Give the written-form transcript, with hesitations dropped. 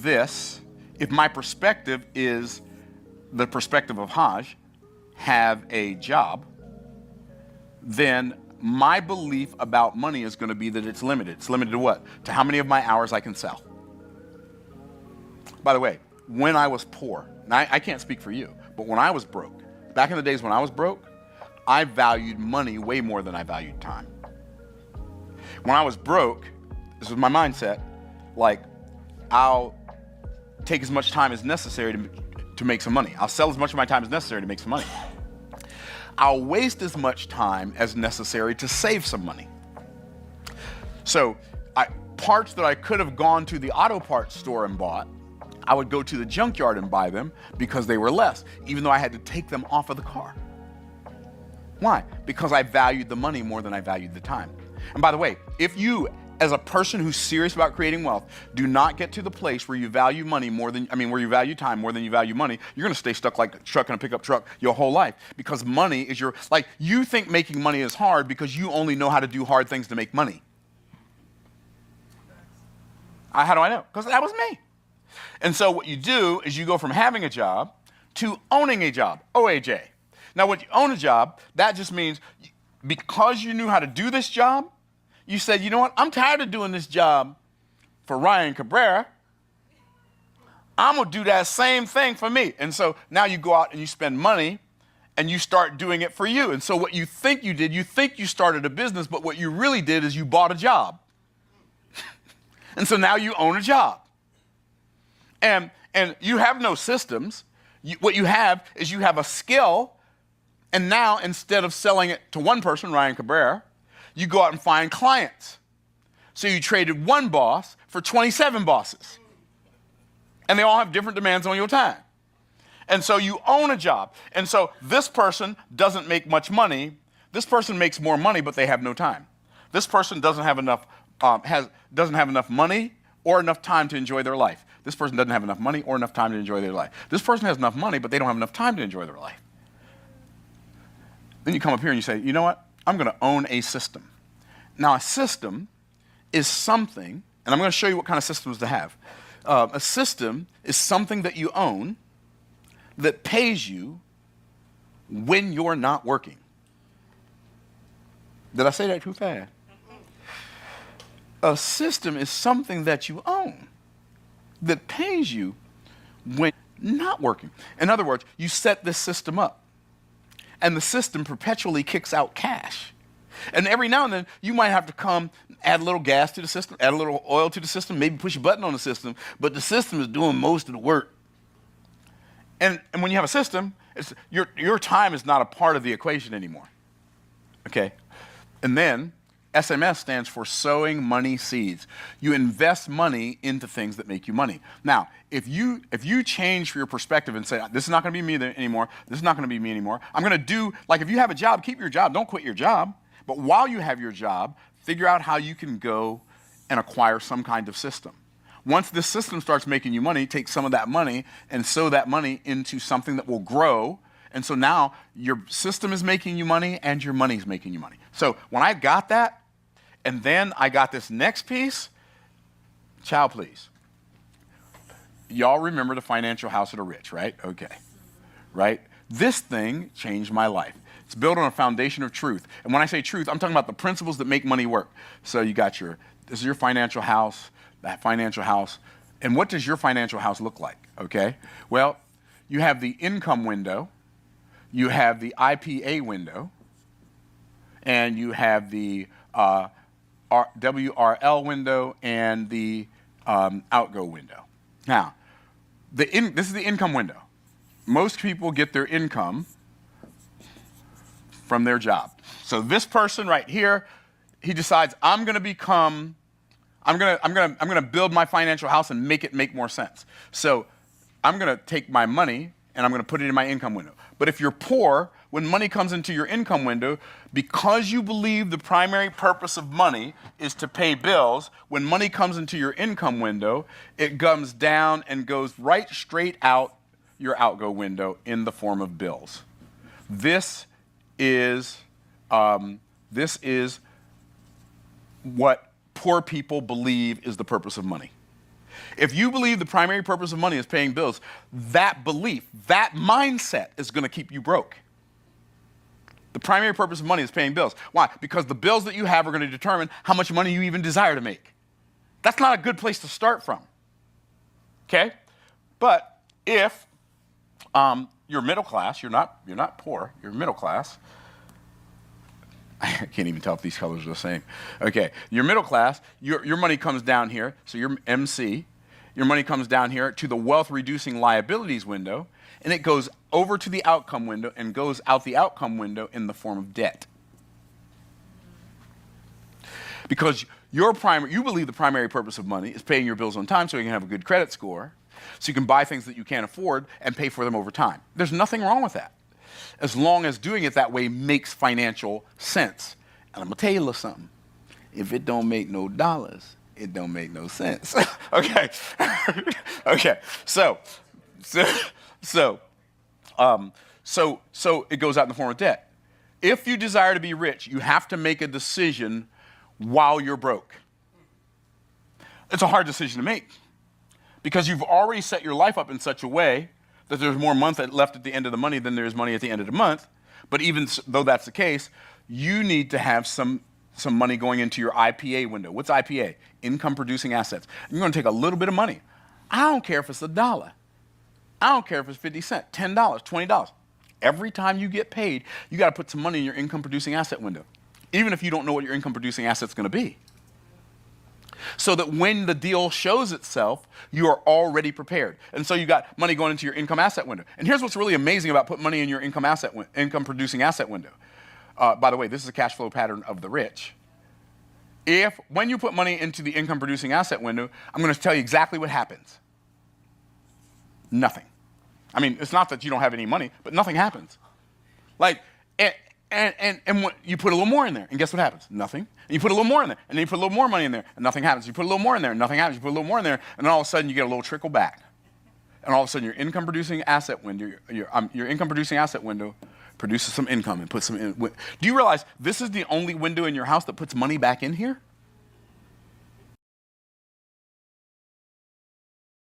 this, if my perspective is the perspective of Hajj, have a job, then my belief about money is going to be that it's limited. It's limited to what? To how many of my hours I can sell. By the way, when I was poor, and I can't speak for you, but when I was broke, back in the days when I was broke, I valued money way more than I valued time. When I was broke, this was my mindset, like, I'll take as much time as necessary to make some money. I'll sell as much of my time as necessary to make some money. I'll waste as much time as necessary to save some money. So parts that I could have gone to the auto parts store and bought, I would go to the junkyard and buy them because they were less, even though I had to take them off of the car. Why? Because I valued the money more than I valued the time. And by the way, if you, as a person who's serious about creating wealth, do not get to the place where you value money where you value time more than you value money, you're going to stay stuck like a truck in a pickup truck your whole life, because money is you think making money is hard because you only know how to do hard things to make money. How do I know? Because that was me. And so what you do is you go from having a job to owning a job, OAJ. Now, when you own a job, that just means because you knew how to do this job, you said, you know what, I'm tired of doing this job for Ryan Cabrera. I'm going to do that same thing for me. And so now you go out and you spend money and you start doing it for you. And so what you think you did, you think you started a business, but what you really did is you bought a job. And so now you own a job. And you have no systems. What you have is you have a skill. And now, instead of selling it to one person, Ryan Cabrera, you go out and find clients. So you traded one boss for 27 bosses. And they all have different demands on your time. And so you own a job. And so this person doesn't make much money. This person makes more money, but they have no time. This person doesn't have enough money or enough time to enjoy their life. This person doesn't have enough money or enough time to enjoy their life. This person has enough money, but they don't have enough time to enjoy their life. Then you come up here and you say, you know what? I'm going to own a system. Now, a system is something, and I'm going to show you what kind of systems to have. A system is something that you own that pays you when you're not working. Did I say that too fast? A system is something that you own that pays you when not working. In other words, you set this system up, and the system perpetually kicks out cash. And every now and then, you might have to come add a little gas to the system, add a little oil to the system, maybe push a button on the system, but the system is doing most of the work. And when you have a system, your time is not a part of the equation anymore. Okay? And then, SMS stands for sowing money seeds. You invest money into things that make you money. Now, if you change your perspective and say, this is not going to be me anymore, this is not going to be me anymore, I'm going to do, like if you have a job, keep your job, don't quit your job. But while you have your job, figure out how you can go and acquire some kind of system. Once this system starts making you money, take some of that money and sow that money into something that will grow. And so now your system is making you money and your money is making you money. So when I got that, and then I got this next piece, child, please. Y'all remember the Financial House of the Rich, right? Okay, right? This thing changed my life. It's built on a foundation of truth. And when I say truth, I'm talking about the principles that make money work. So you got this is your financial house, that financial house. And what does your financial house look like, okay? Well, you have the income window, you have the IPA window, and you have the WRL window and the outgo window. Now, this is the income window. Most people get their income from their job. So this person right here, he decides I'm going to build my financial house and make it make more sense. So I'm going to take my money and I'm going to put it in my income window. But if you're poor, when money comes into your income window, because you believe the primary purpose of money is to pay bills, when money comes into your income window, it comes down and goes right straight out your outgo window in the form of bills. This is what poor people believe is the purpose of money. If you believe the primary purpose of money is paying bills, that belief, that mindset is going to keep you broke. The primary purpose of money is paying bills. Why? Because the bills that you have are going to determine how much money you even desire to make. That's not a good place to start from. Okay? But if you're middle class, you're not poor, you're middle class. I can't even tell if these colors are the same. Okay, you're middle class, your money comes down here, so you're MC. Your money comes down here to the wealth reducing liabilities window, and it goes over to the outcome window and goes out the outcome window in the form of debt. Because you believe the primary purpose of money is paying your bills on time so you can have a good credit score, so you can buy things that you can't afford and pay for them over time. There's nothing wrong with that, as long as doing it that way makes financial sense. And I'm gonna tell you a little something. If it don't make no dollars, it don't make no sense. Okay. Okay. So it goes out in the form of debt. If you desire to be rich, you have to make a decision while you're broke. It's a hard decision to make because you've already set your life up in such a way that there's more month left at the end of the money than there's money at the end of the month. But even though that's the case, you need to have some money going into your IPA window. What's IPA? Income producing assets. You're going to take a little bit of money. I don't care if it's $1. I don't care if it's 50 cents, $10, $20. Every time you get paid, you got to put some money in your income producing asset window, even if you don't know what your income producing asset's going to be. So that when the deal shows itself, you are already prepared. And so you got money going into your income asset window. And here's what's really amazing about putting money in your income producing asset window. By the way, this is a cash flow pattern of the rich. When you put money into the income producing asset window, I'm going to tell you exactly what happens. Nothing. I mean, it's not that you don't have any money, but nothing happens. Like, and you put a little more in there, and guess what happens? Nothing. And you put a little more in there, and then you put a little more money in there, and nothing happens. You put a little more in there, and nothing happens. You put a little more in there, and then all of a sudden you get a little trickle back. And all of a sudden your income producing asset window, your income producing asset window produces some income and puts some in. Do you realize this is the only window in your house that puts money back in here?